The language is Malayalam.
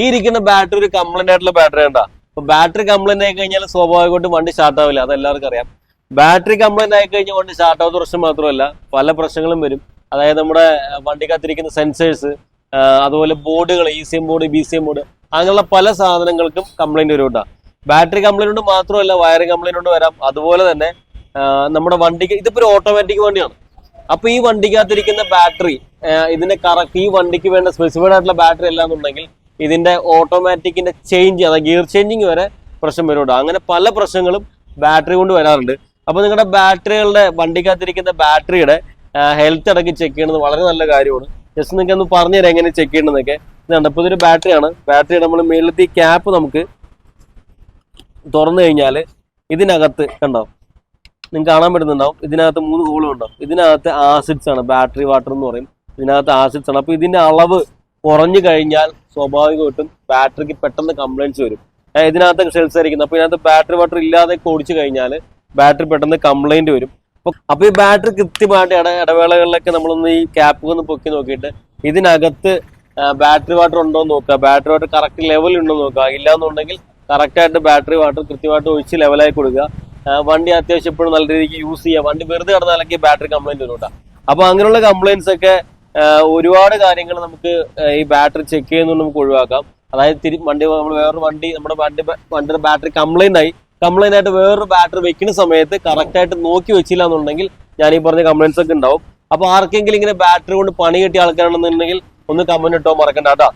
ഈ ഇരിക്കുന്ന ബാറ്ററി ഒരു കംപ്ലൈന്റ് ആയിട്ടുള്ള ബാറ്ററി ഉണ്ടാ. അപ്പൊ ബാറ്ററി കംപ്ലൈന്റ് ആയി കഴിഞ്ഞാൽ സ്വാഭാവികമായിട്ടും വണ്ടി സ്റ്റാർട്ട് ആവില്ല, അതെല്ലാവർക്കും അറിയാം. ബാറ്ററി കംപ്ലൈന്റ് ആയി കഴിഞ്ഞാൽ വണ്ടി സ്റ്റാർട്ട് ആവുന്ന പ്രശ്നം മാത്രമല്ല, പല പ്രശ്നങ്ങളും വരും. അതായത് നമ്മുടെ വണ്ടിക്കകത്തിരിക്കുന്ന സെൻസേഴ്സ്, അതുപോലെ ബോർഡുകൾ, ECM ബോർഡ്, BCM ബോർഡ്, അങ്ങനെയുള്ള പല സാധനങ്ങൾക്കും കംപ്ലൈന്റ് വരും കേട്ടോ. ബാറ്ററി കംപ്ലൈന്റ് കൊണ്ട് മാത്രമല്ല വയറിംഗ് കംപ്ലൈന്റ് കൊണ്ട് വരാം. അതുപോലെ തന്നെ നമ്മുടെ വണ്ടിക്ക് ഇതിപ്പോ ഒരു ഓട്ടോമാറ്റിക് വണ്ടിയാണ്. അപ്പൊ ഈ വണ്ടിക്കകത്തിരിക്കുന്ന ബാറ്ററി ഇതിന്റെ കറക്റ്റ് ഈ വണ്ടിക്ക് വേണ്ട സ്പെസിഫൈഡ് ആയിട്ടുള്ള ബാറ്ററി അല്ല എന്നുണ്ടെങ്കിൽ ഇതിന്റെ ഓട്ടോമാറ്റിക്കിന്റെ ചേഞ്ച്, അതായത് ഗിയർ ചേഞ്ചിങ് വരെ പ്രശ്നം വരും. അങ്ങനെ പല പ്രശ്നങ്ങളും ബാറ്ററി കൊണ്ട് വരാറുണ്ട്. അപ്പൊ നിങ്ങളുടെ ബാറ്ററികളുടെ വണ്ടിക്കകത്തിരിക്കുന്ന ബാറ്ററിയുടെ ഹെൽത്ത് അടക്കി ചെക്ക് ചെയ്യുന്നത് വളരെ നല്ല കാര്യമാണ്. ജസ്റ്റ് നിങ്ങൾക്ക് ഒന്ന് പറഞ്ഞുതരാം എങ്ങനെ ചെക്ക് ചെയ്യണമെന്നൊക്കെ. ഇതുണ്ട്, ഇപ്പൊ ഇതൊരു ബാറ്ററിയാണ്. ബാറ്ററി നമ്മൾ മേളിലത്തെ ഈ ക്യാപ്പ് നമുക്ക് തുറന്നു കഴിഞ്ഞാൽ ഇതിനകത്ത് കണ്ടോ, നിങ്ങൾക്ക് കാണാൻ പറ്റുന്നുണ്ടാവും. ഇതിനകത്ത് 3 ഹോളും ഉണ്ടാവും. ഇതിനകത്ത് ആസിഡ്സ് ആണ്, ബാറ്ററി വാട്ടർ എന്ന് പറയും. ഇതിനകത്ത് ആസിഡ്സ് ആണ്. അപ്പൊ ഇതിന്റെ അളവ് കുറഞ്ഞു കഴിഞ്ഞാൽ സ്വാഭാവികമായിട്ടും ബാറ്ററിക്ക് പെട്ടെന്ന് കംപ്ലൈൻറ്റ്സ് വരും. ഇതിനകത്ത് സെൽസ് ആയിരിക്കുന്നത്. അപ്പൊ ഇതിനകത്ത് ബാറ്ററി വാട്ടർ ഇല്ലാതെ ഓടിച്ചു കഴിഞ്ഞാൽ ബാറ്ററി പെട്ടെന്ന് കംപ്ലൈന്റ് വരും. അപ്പൊ ഈ ബാറ്ററി കൃത്യമായിട്ട് ഇടവേളകളിലൊക്കെ നമ്മളൊന്ന് ഈ ക്യാപ്പ് ഒന്ന് പൊക്കി നോക്കിയിട്ട് ഇതിനകത്ത് ബാറ്ററി വാട്ടർ ഉണ്ടോ എന്ന് നോക്കുക. ബാറ്ററി വാട്ടർ കറക്റ്റ് ലെവൽ ഉണ്ടോ എന്ന് നോക്കുക. ഇല്ലാന്നുണ്ടെങ്കിൽ കറക്റ്റായിട്ട് ബാറ്ററി വാട്ടർ കൃത്യമായിട്ട് ഒഴിച്ച് ലെവലായി കൊടുക്കുക. വണ്ടി അത്യാവശ്യം എപ്പോഴും നല്ല രീതിക്ക് യൂസ് ചെയ്യുക. വണ്ടി വെറുതെ കിടന്നാലൊക്കെ ബാറ്ററി കംപ്ലൈന്റ് വരും കേട്ടോ. അപ്പൊ അങ്ങനെയുള്ള കംപ്ലൈന്റ്സ് ഒക്കെ ഒരുപാട് കാര്യങ്ങൾ നമുക്ക് ഈ ബാറ്ററി ചെക്ക് ചെയ്യുന്നത് നമുക്ക് ഒഴിവാക്കാം. അതായത് വണ്ടി നമ്മൾ വേറൊരു വണ്ടി നമ്മുടെ വണ്ടിയുടെ ബാറ്ററി കംപ്ലൈന്റ് ആയിട്ട് വേറൊരു ബാറ്ററി വെക്കുന്ന സമയത്ത് കറക്റ്റ് ആയിട്ട് നോക്കി വെച്ചില്ല എന്നുണ്ടെങ്കിൽ ഞാൻ ഈ പറഞ്ഞ കംപ്ലൈന്റ്സ് ഒക്കെ ഉണ്ടാവും. അപ്പൊ ആർക്കെങ്കിലും ഇങ്ങനെ ബാറ്ററി കൊണ്ട് പണി കിട്ടിയ ആൾക്കാരാണെന്നുണ്ടെങ്കിൽ ഒന്ന് കമന്റ് ഇട്ടോ മറക്കണ്ട കേട്ടോ.